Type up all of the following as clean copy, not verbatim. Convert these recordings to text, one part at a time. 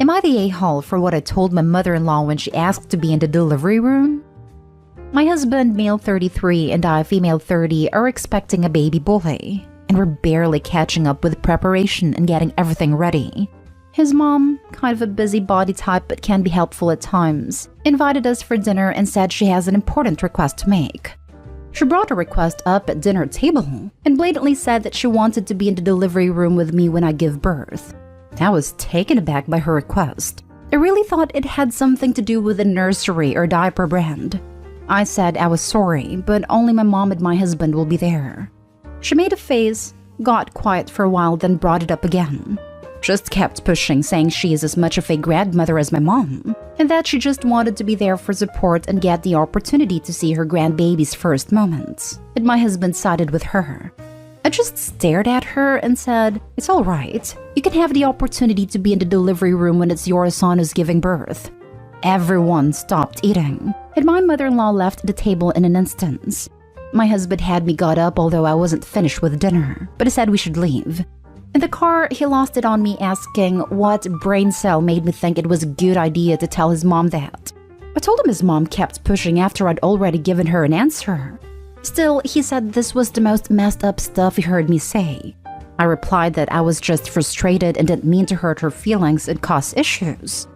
Am I the a-hole for what I told my mother-in-law when she asked to be in the delivery room? My husband, male 33, and I, female 30, are expecting a baby boy, and we're barely catching up with preparation and getting everything ready. His mom, kind of a busybody type but can be helpful at times, invited us for dinner and said she has an important request to make. She brought a request up at dinner table and blatantly said that she wanted to be in the delivery room with me when I give birth. I was taken aback by her request. I really thought it had something to do with a nursery or diaper brand. I said I was sorry, but only my mom and my husband will be there. She made a face, got quiet for a while, then brought it up again. Just kept pushing, saying she is as much of a grandmother as my mom, and that she just wanted to be there for support and get the opportunity to see her grandbaby's first moments. And my husband sided with her. I just stared at her and said, "It's all right. You can have the opportunity to be in the delivery room when it's your son who's giving birth." Everyone stopped eating, and my mother-in-law left the table in an instant. My husband had me got up, although I wasn't finished with dinner, but he said we should leave. In the car, he lost it on me asking what brain cell made me think it was a good idea to tell his mom that. I told him his mom kept pushing after I'd already given her an answer. Still, he said this was the most messed up stuff he heard me say. I replied that I was just frustrated and didn't mean to hurt her feelings and cause issues.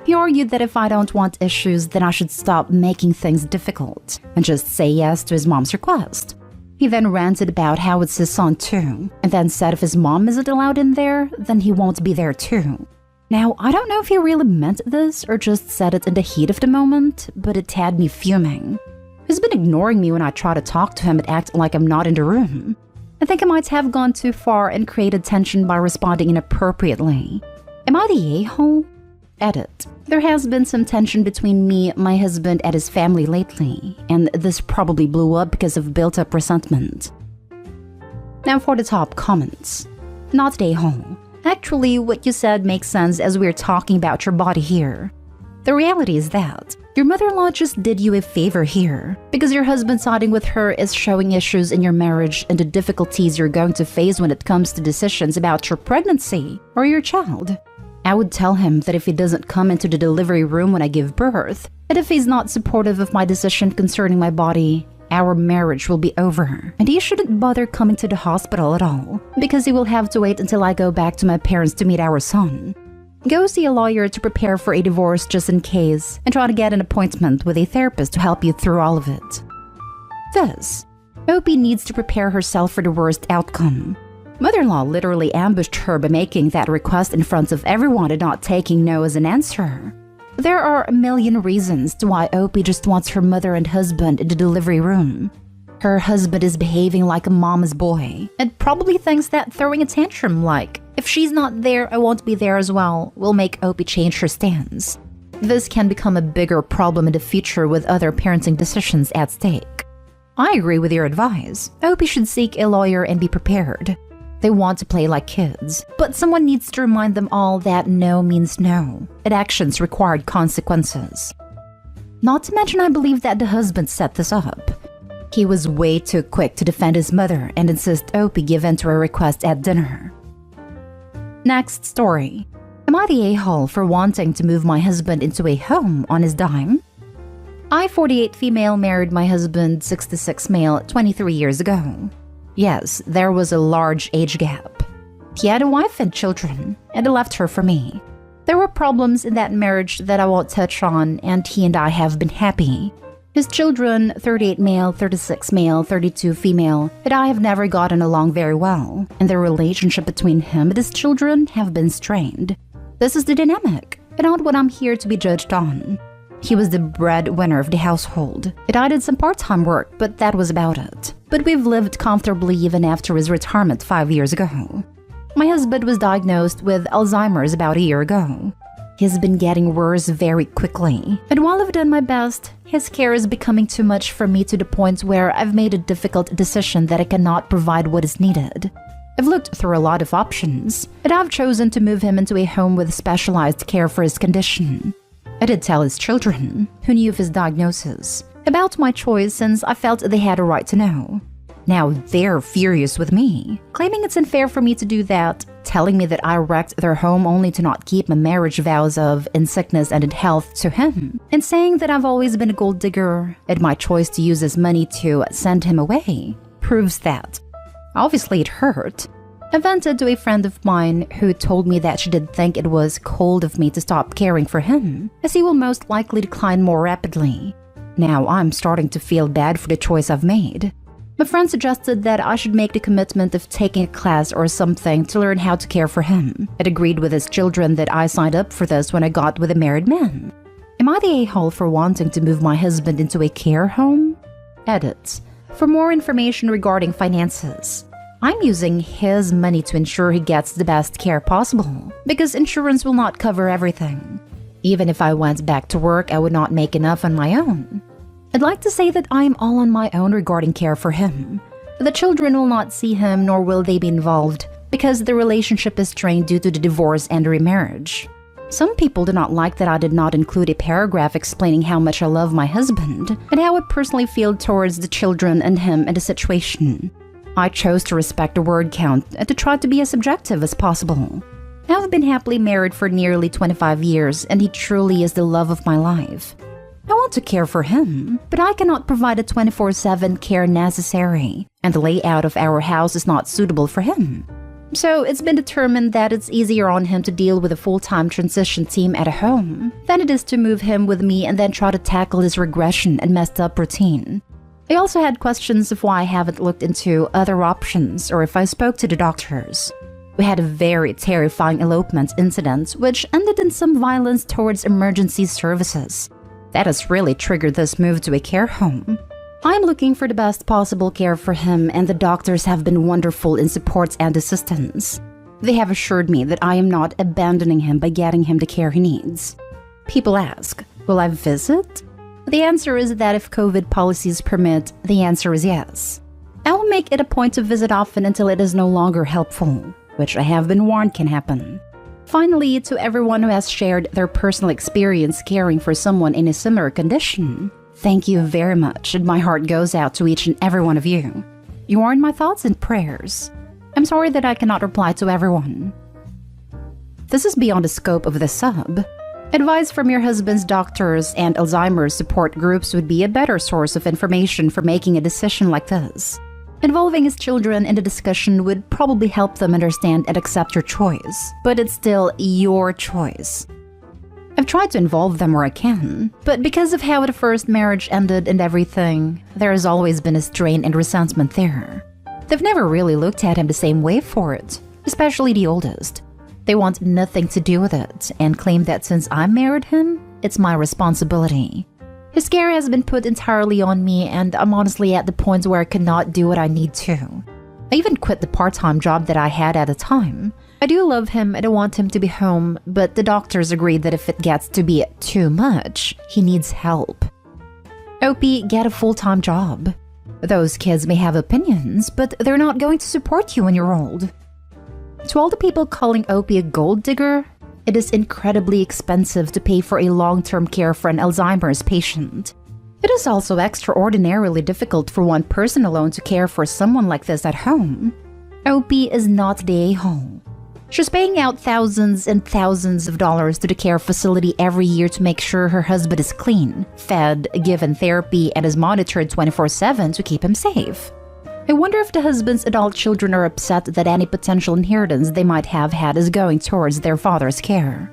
He argued that if I don't want issues, then I should stop making things difficult and just say yes to his mom's request. He then ranted about how it's his son too, and then said if his mom isn't allowed in there, then he won't be there too. Now, I don't know if he really meant this or just said it in the heat of the moment, but it had me fuming. He's been ignoring me when I try to talk to him and act like I'm not in the room. I think I might have gone too far and created tension by responding inappropriately. Am I the a-hole? Edit. There has been some tension between me, my husband, and his family lately, and this probably blew up because of built-up resentment. Now for the top comments. Not the a-hole. Actually, what you said makes sense as we're talking about your body here. The reality is that your mother-in-law just did you a favor here, because your husband siding with her is showing issues in your marriage and the difficulties you're going to face when it comes to decisions about your pregnancy or your child. I would tell him that if he doesn't come into the delivery room when I give birth, and if he's not supportive of my decision concerning my body, our marriage will be over, and he shouldn't bother coming to the hospital at all, because he will have to wait until I go back to my parents to meet our son. Go see a lawyer to prepare for a divorce just in case, and try to get an appointment with a therapist to help you through all of it. Thus, Opie needs to prepare herself for the worst outcome. Mother-in-law literally ambushed her by making that request in front of everyone and not taking no as an answer. There are a million reasons to why Opie just wants her mother and husband in the delivery room. Her husband is behaving like a mama's boy and probably thinks that throwing a tantrum like, "If she's not there, I won't be there as well," will make Opie change her stance. This can become a bigger problem in the future with other parenting decisions at stake. I agree with your advice. Opie should seek a lawyer and be prepared. They want to play like kids, but someone needs to remind them all that no means no, and actions required consequences. Not to mention, I believe that the husband set this up. He was way too quick to defend his mother and insist Opie give in to her request at dinner. Next story. Am I the a-hole for wanting to move my husband into a home on his dime? I, 48 female, married my husband, 66 male, 23 years ago. Yes, there was a large age gap. He had a wife and children, and left her for me. There were problems in that marriage that I won't touch on, and he and I have been happy. His children, 38 male, 36 male, 32 female, and I have never gotten along very well, and the relationship between him and his children have been strained. This is the dynamic, and not what I'm here to be judged on. He was the breadwinner of the household, and I did some part-time work, but that was about it. But we've lived comfortably even after his retirement 5 years ago. My husband was diagnosed with Alzheimer's about a year ago. He's been getting worse very quickly, and while I've done my best, his care is becoming too much for me to the point where I've made a difficult decision that I cannot provide what is needed. I've looked through a lot of options, and I've chosen to move him into a home with specialized care for his condition. I did tell his children, who knew of his diagnosis, about my choice since I felt they had a right to know. Now they're furious with me, claiming it's unfair for me to do that, telling me that I wrecked their home only to not keep my marriage vows of in sickness and in health to him, and saying that I've always been a gold digger, and my choice to use his money to send him away proves that. Obviously it hurt. I vented to a friend of mine who told me that she did think it was cold of me to stop caring for him, as he will most likely decline more rapidly. Now I'm starting to feel bad for the choice I've made. My friend suggested that I should make the commitment of taking a class or something to learn how to care for him. It agreed with his children that I signed up for this when I got with a married man. Am I the a-hole for wanting to move my husband into a care home? Edit. For more information regarding finances, I'm using his money to ensure he gets the best care possible, because insurance will not cover everything. Even if I went back to work, I would not make enough on my own. I'd like to say that I am all on my own regarding care for him. The children will not see him, nor will they be involved, because the relationship is strained due to the divorce and remarriage. Some people do not like that I did not include a paragraph explaining how much I love my husband and how I personally feel towards the children and him and the situation. I chose to respect the word count and to try to be as objective as possible. I have been happily married for nearly 25 years, and he truly is the love of my life. I want to care for him, but I cannot provide a 24/7 care necessary, and the layout of our house is not suitable for him. So it's been determined that it's easier on him to deal with a full-time transition team at home than it is to move him with me and then try to tackle his regression and messed up routine. I also had questions of why I haven't looked into other options or if I spoke to the doctors. We had a very terrifying elopement incident which ended in some violence towards emergency services. That has really triggered this move to a care home. I'm looking for the best possible care for him, and the doctors have been wonderful in support and assistance. They have assured me that I am not abandoning him by getting him the care he needs. People ask, will I visit? The answer is that if COVID policies permit, the answer is yes. I will make it a point to visit often until it is no longer helpful, which I have been warned can happen. Finally, to everyone who has shared their personal experience caring for someone in a similar condition, thank you very much, and my heart goes out to each and every one of you. You are in my thoughts and prayers. I'm sorry that I cannot reply to everyone. This is beyond the scope of the sub. Advice from your husband's doctors and Alzheimer's support groups would be a better source of information for making a decision like this. Involving his children in the discussion would probably help them understand and accept your choice, but it's still your choice. I've tried to involve them where I can, but because of how the first marriage ended and everything, there has always been a strain and resentment there. They've never really looked at him the same way for it, especially the oldest. They want nothing to do with it and claim that since I married him, it's my responsibility. His care has been put entirely on me, and I'm honestly at the point where I cannot do what I need to. I even quit the part-time job that I had at the time. I do love him and I want him to be home, but the doctors agreed that if it gets to be too much, he needs help. Opie, get a full-time job. Those kids may have opinions, but they're not going to support you when you're old. To all the people calling Opie a gold digger, it is incredibly expensive to pay for a long-term care for an Alzheimer's patient. It is also extraordinarily difficult for one person alone to care for someone like this at home. Opie is not the a-hole. She's paying out thousands and thousands of dollars to the care facility every year to make sure her husband is clean, fed, given therapy, and is monitored 24/7 to keep him safe. I wonder if the husband's adult children are upset that any potential inheritance they might have had is going towards their father's care.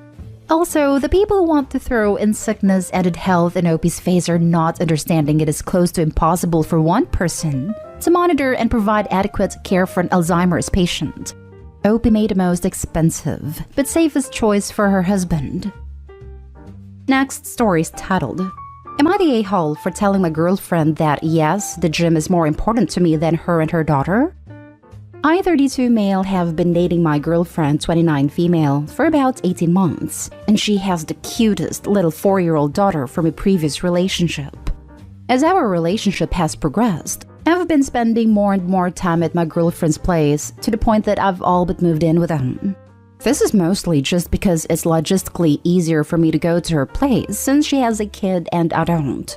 Also, the people who want to throw in sickness and in health in Opie's face are not understanding it is close to impossible for one person to monitor and provide adequate care for an Alzheimer's patient. Opie made the most expensive but safest choice for her husband. Next story is titled, Am I the a-hole for telling my girlfriend that yes, the gym is more important to me than her and her daughter? I, 32 male, have been dating my girlfriend, 29 female, for about 18 months, and she has the cutest little 4-year-old daughter from a previous relationship. As our relationship has progressed, I've been spending more and more time at my girlfriend's place to the point that I've all but moved in with them. This is mostly just because it's logistically easier for me to go to her place since she has a kid and I don't.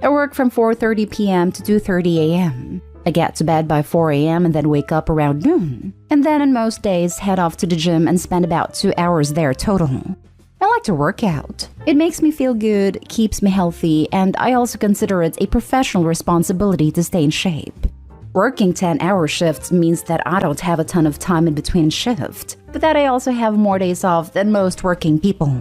I work from 4:30 p.m. to 2:30 a.m. I get to bed by 4 a.m. and then wake up around noon. And then on most days, head off to the gym and spend about 2 hours there total. I like to work out. It makes me feel good, keeps me healthy, and I also consider it a professional responsibility to stay in shape. Working 10-hour shifts means that I don't have a ton of time in between shifts, but that I also have more days off than most working people.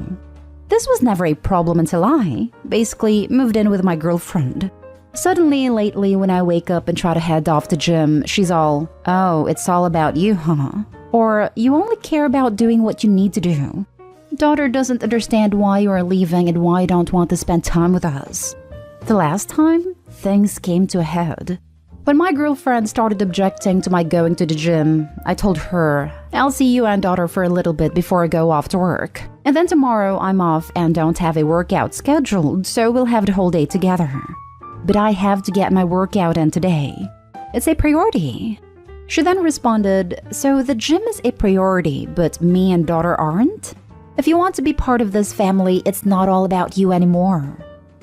This was never a problem until I, basically, moved in with my girlfriend. Suddenly, lately, when I wake up and try to head off to gym, she's all, "Oh, it's all about you, huh?" Or, "You only care about doing what you need to do." Daughter doesn't understand why you are leaving and why you don't want to spend time with us. The last time, things came to a head. When my girlfriend started objecting to my going to the gym, I told her, "I'll see you and daughter for a little bit before I go off to work. And then tomorrow I'm off and don't have a workout scheduled, so we'll have the whole day together. But I have to get my workout in today. It's a priority." She then responded, "So the gym is a priority, but me and daughter aren't? If you want to be part of this family, it's not all about you anymore.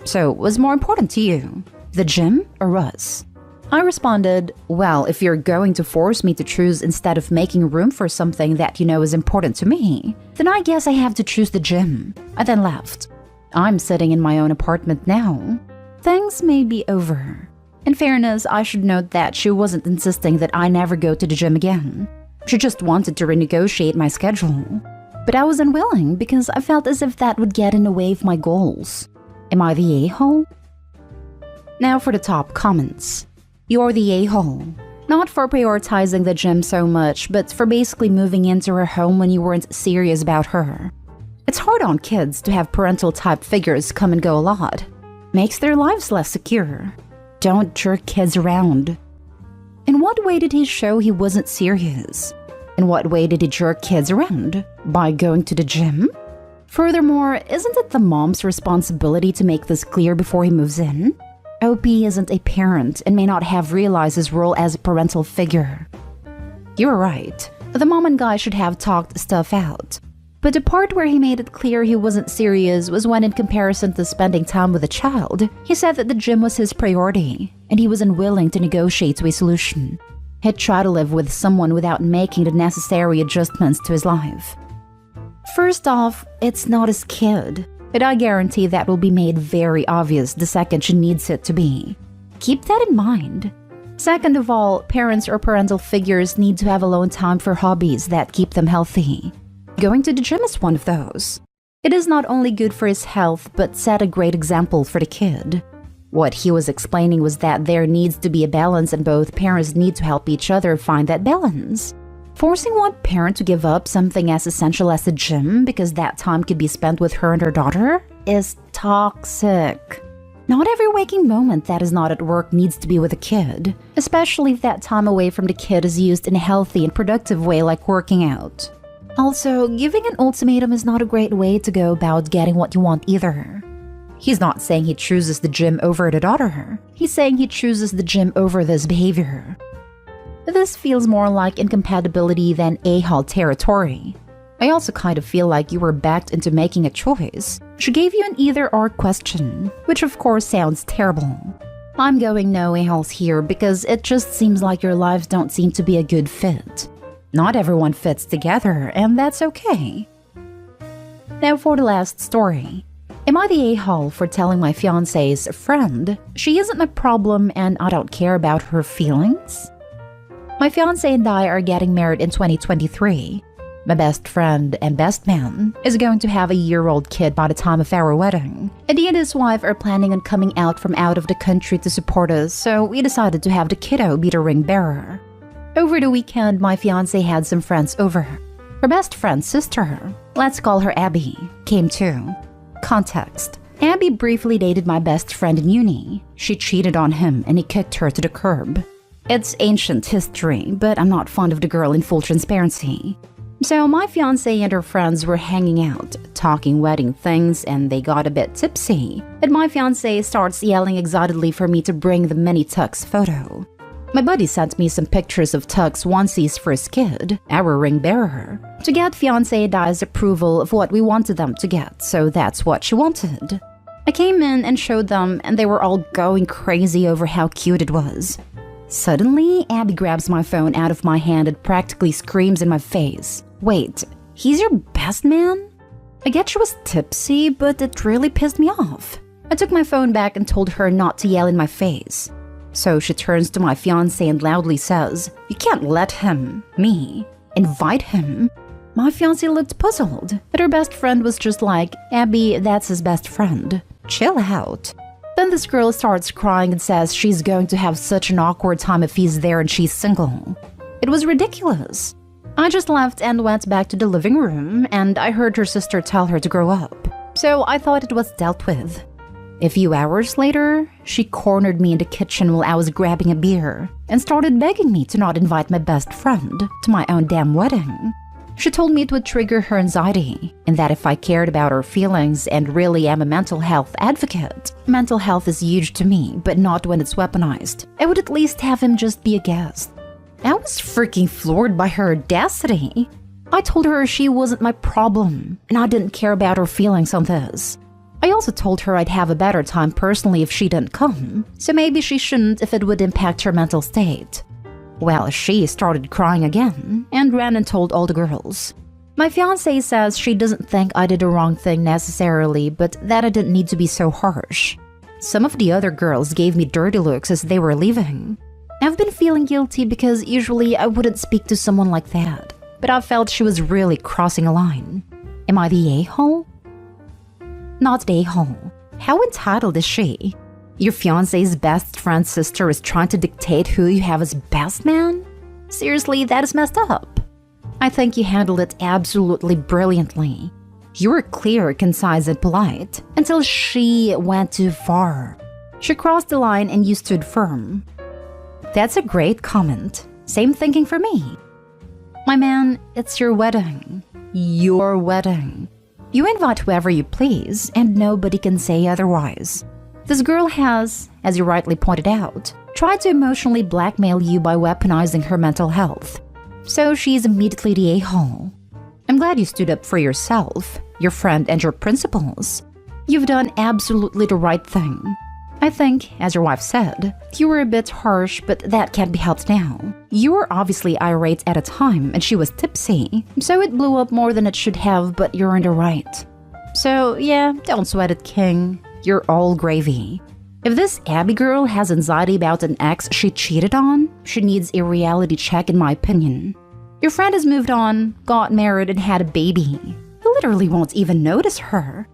So what's more important to you, the gym or us?" I responded, "Well, if you're going to force me to choose instead of making room for something that you know is important to me, then I guess I have to choose the gym." I then left. I'm sitting in my own apartment now. Things may be over. In fairness, I should note that she wasn't insisting that I never go to the gym again. She just wanted to renegotiate my schedule. But I was unwilling because I felt as if that would get in the way of my goals. Am I the a-hole? Now for the top comments. You're the a-hole. Not for prioritizing the gym so much, but for basically moving into her home when you weren't serious about her. It's hard on kids to have parental type figures come and go a lot. Makes their lives less secure. Don't jerk kids around. In what way did he show he wasn't serious? In what way did he jerk kids around? By going to the gym? Furthermore, isn't it the mom's responsibility to make this clear before he moves in? OP isn't a parent and may not have realized his role as a parental figure. You're right. The mom and guy should have talked stuff out. But the part where he made it clear he wasn't serious was when, in comparison to spending time with a child, he said that the gym was his priority, and he was unwilling to negotiate to a solution. He'd try to live with someone without making the necessary adjustments to his life. First off, it's not his kid, but I guarantee that will be made very obvious the second she needs it to be. Keep that in mind. Second of all, parents or parental figures need to have alone time for hobbies that keep them healthy. Going to the gym is one of those. It is not only good for his health, but set a great example for the kid. What he was explaining was that there needs to be a balance and both parents need to help each other find that balance. Forcing one parent to give up something as essential as the gym because that time could be spent with her and her daughter is toxic. Not every waking moment that is not at work needs to be with a kid, especially if that time away from the kid is used in a healthy and productive way like working out. Also, giving an ultimatum is not a great way to go about getting what you want either. He's not saying he chooses the gym over the daughter. He's saying he chooses the gym over this behavior. This feels more like incompatibility than a-hole territory. I also kind of feel like you were backed into making a choice. She gave you an either-or question, which of course sounds terrible. I'm going no a-holes here because it just seems like your lives don't seem to be a good fit. Not everyone fits together, and that's okay. Now for the last story. Am I the a-hole for telling my fiancé's friend she isn't my problem and I don't care about her feelings? My fiancé and I are getting married in 2023. My best friend and best man is going to have a year-old kid by the time of our wedding, and he and his wife are planning on coming out from out of the country to support us, so we decided to have the kiddo be the ring bearer. Over the weekend, my fiancé had some friends over. Her best friend's sister, let's call her Abby, came too. Context. Abby briefly dated my best friend in uni. She cheated on him and he kicked her to the curb. It's ancient history, but I'm not fond of the girl in full transparency. So my fiancé and her friends were hanging out, talking wedding things, and they got a bit tipsy. And my fiancé starts yelling excitedly for me to bring the mini tux photo. My buddy sent me some pictures of Tux onesies for his kid, our ring bearer, to get fiancé and I's approval of what we wanted them to get, so that's what she wanted. I came in and showed them, and they were all going crazy over how cute it was. Suddenly, Abby grabs my phone out of my hand and practically screams in my face. Wait, he's your best man? I get she was tipsy, but it really pissed me off. I took my phone back and told her not to yell in my face. So she turns to my fiancé and loudly says, "You can't let him, me, invite him." My fiancé looked puzzled, but her best friend was just like, "Abby, that's his best friend. Chill out." Then this girl starts crying and says she's going to have such an awkward time if he's there and she's single. It was ridiculous. I just left and went back to the living room, and I heard her sister tell her to grow up. So I thought it was dealt with. A few hours later, she cornered me in the kitchen while I was grabbing a beer and started begging me to not invite my best friend to my own damn wedding. She told me it would trigger her anxiety and that if I cared about her feelings and really am a mental health advocate, mental health is huge to me, but not when it's weaponized. I would at least have him just be a guest. I was freaking floored by her audacity. I told her she wasn't my problem and I didn't care about her feelings on this. I also told her I'd have a better time personally if she didn't come, so maybe she shouldn't if it would impact her mental state. Well, she started crying again and ran and told all the girls. My fiancé says she doesn't think I did the wrong thing necessarily, but that I didn't need to be so harsh. Some of the other girls gave me dirty looks as they were leaving. I've been feeling guilty because usually I wouldn't speak to someone like that, but I felt she was really crossing a line. Am I the a-hole? Not the a-hole. How entitled is she? Your fiancé's best friend's sister is trying to dictate who you have as best man? Seriously, that is messed up. I think you handled it absolutely brilliantly. You were clear, concise, and polite until she went too far. She crossed the line and you stood firm. That's a great comment. Same thinking for me. My man, it's your wedding. Your wedding. You invite whoever you please, and nobody can say otherwise. This girl has, as you rightly pointed out, tried to emotionally blackmail you by weaponizing her mental health. So she's immediately the a-hole. I'm glad you stood up for yourself, your friend, and your principles. You've done absolutely the right thing. I think, as your wife said, you were a bit harsh, but that can't be helped now. You were obviously irate at a time, and she was tipsy, so it blew up more than it should have, but you're in the right. So, yeah, don't sweat it, King. You're all gravy. If this Abby girl has anxiety about an ex she cheated on, she needs a reality check in my opinion. Your friend has moved on, got married, and had a baby. You literally won't even notice her.